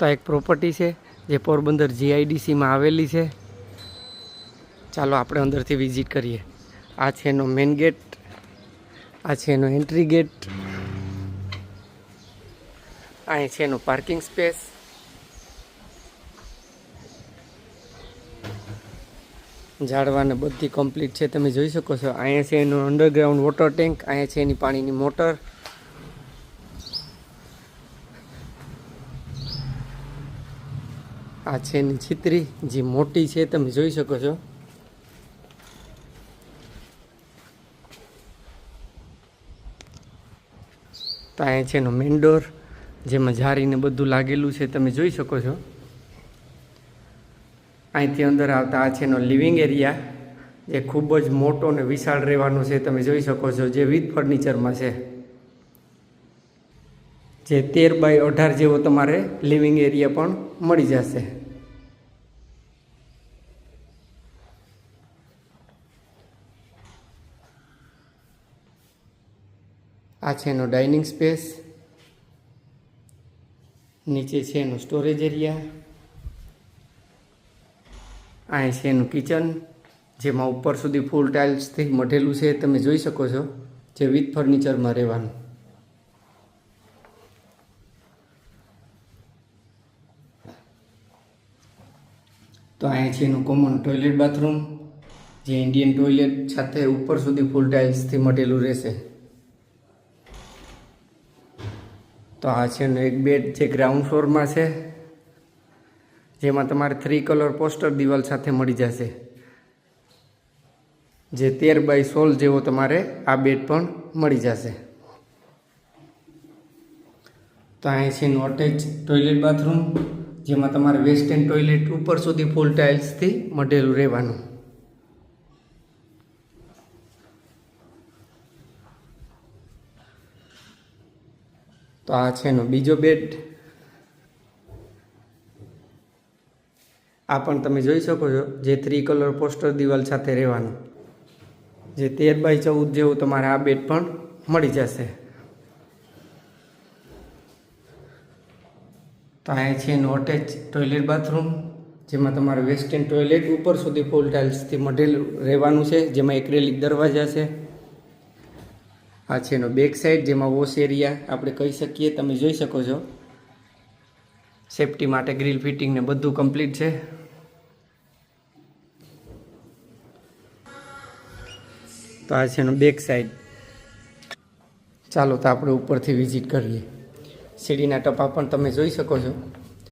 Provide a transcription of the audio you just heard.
તો આ એક પ્રોપર્ટી છે જે પોરબંદર જીઆઈડીસીમાં આવેલી છે. ચાલો આપણે અંદરથી વિઝિટ કરીએ. આ છે એનો મેઇન ગેટ, આ છે એનો એન્ટ્રી ગેટ, અહીં છે એનો પાર્કિંગ સ્પેસ, ઝાડવાને બધી કમ્પ્લીટ છે તમે જોઈ શકો છો. અહીંયા છે એનો અંડરગ્રાઉન્ડ વોટર ટેન્ક, અહીંયા છે એની પાણીની મોટર, આ છે એની છત્રી જે મોટી છે તમે જોઈ શકો છો. તો અહીંયા છે એનો મેઇન ડોર જેમાં જારીને બધું લાગેલું છે તમે જોઈ શકો છો. અહીંથી અંદર આવતા આ છે એનો લિવિંગ એરિયા જે ખૂબ જ મોટો અને વિશાળ રહેવાનો છે તમે જોઈ શકો છો, જે વિથ ફર્નિચરમાં છે, જે 13x18 જેવો તમારે લિવિંગ એરિયા પણ મળી જશે. આ છે એનો ડાઇનિંગ સ્પેસ, નીચે છે એનો સ્ટોરેજ એરિયા, અહીં છે એનું કિચન જેમાં ઉપર સુધી ફૂલ ટાઇલ્સથી મઢેલું છે તમે જોઈ શકો છો, જે વિથ ફર્નિચરમાં રહેવાનું. તો અહીં છે એનું કોમન ટોયલેટ બાથરૂમ જે ઇન્ડિયન ટોયલેટ સાથે ઉપર સુધી ફૂલ ટાઇલ્સથી મઢેલું રહેશે. તો આ છે એનો એક બેડ જે ગ્રાઉન્ડ ફ્લોરમાં છે, જેમાં તમારે 3 કલર પોસ્ટર દિવાલ સાથે મળી જશે, જે 13x16 જેવો તમારે આ બેડ પણ મળી જશે. તો અહીં છે એનું અટેચ ટોયલેટ બાથરૂમ જેમાં તમારે વેસ્ટર્ન ટોયલેટ ઉપર સુધી ફૂલ ટાઇલ્સથી મઢેલું રહેવાનું. તો આ છે એનો બીજો બેડ, આ પણ તમે જોઈ શકો છો, જે 3 કલર પોસ્ટર દિવાલ સાથે રહેવાનું, જે 13x14 જેવું તમારે આ બેડ પણ મળી જશે. તો આ છે એનું અટેચ ટોયલેટ બાથરૂમ જેમાં તમારે વેસ્ટર્ન ટોયલેટ ઉપર સુધી ફૂલ ટાઇલ્સથી મઢેલું રહેવાનું છે, જેમાં એક્રેલિક દરવાજા છે. આ છે એનો બેક સાઈડ જેમાં વોશ એરિયા આપણે કહી શકીએ તમે જોઈ શકો છો. સેફટી માટે ગ્રીલ ફિટિંગ ને બધું કમ્પ્લીટ છે. તો આ છે એનો બેક સાઈડ. ચાલો તો આપણે ઉપરથી વિઝિટ કરીએ. સીડીના ટપા પણ તમે જોઈ શકો છો.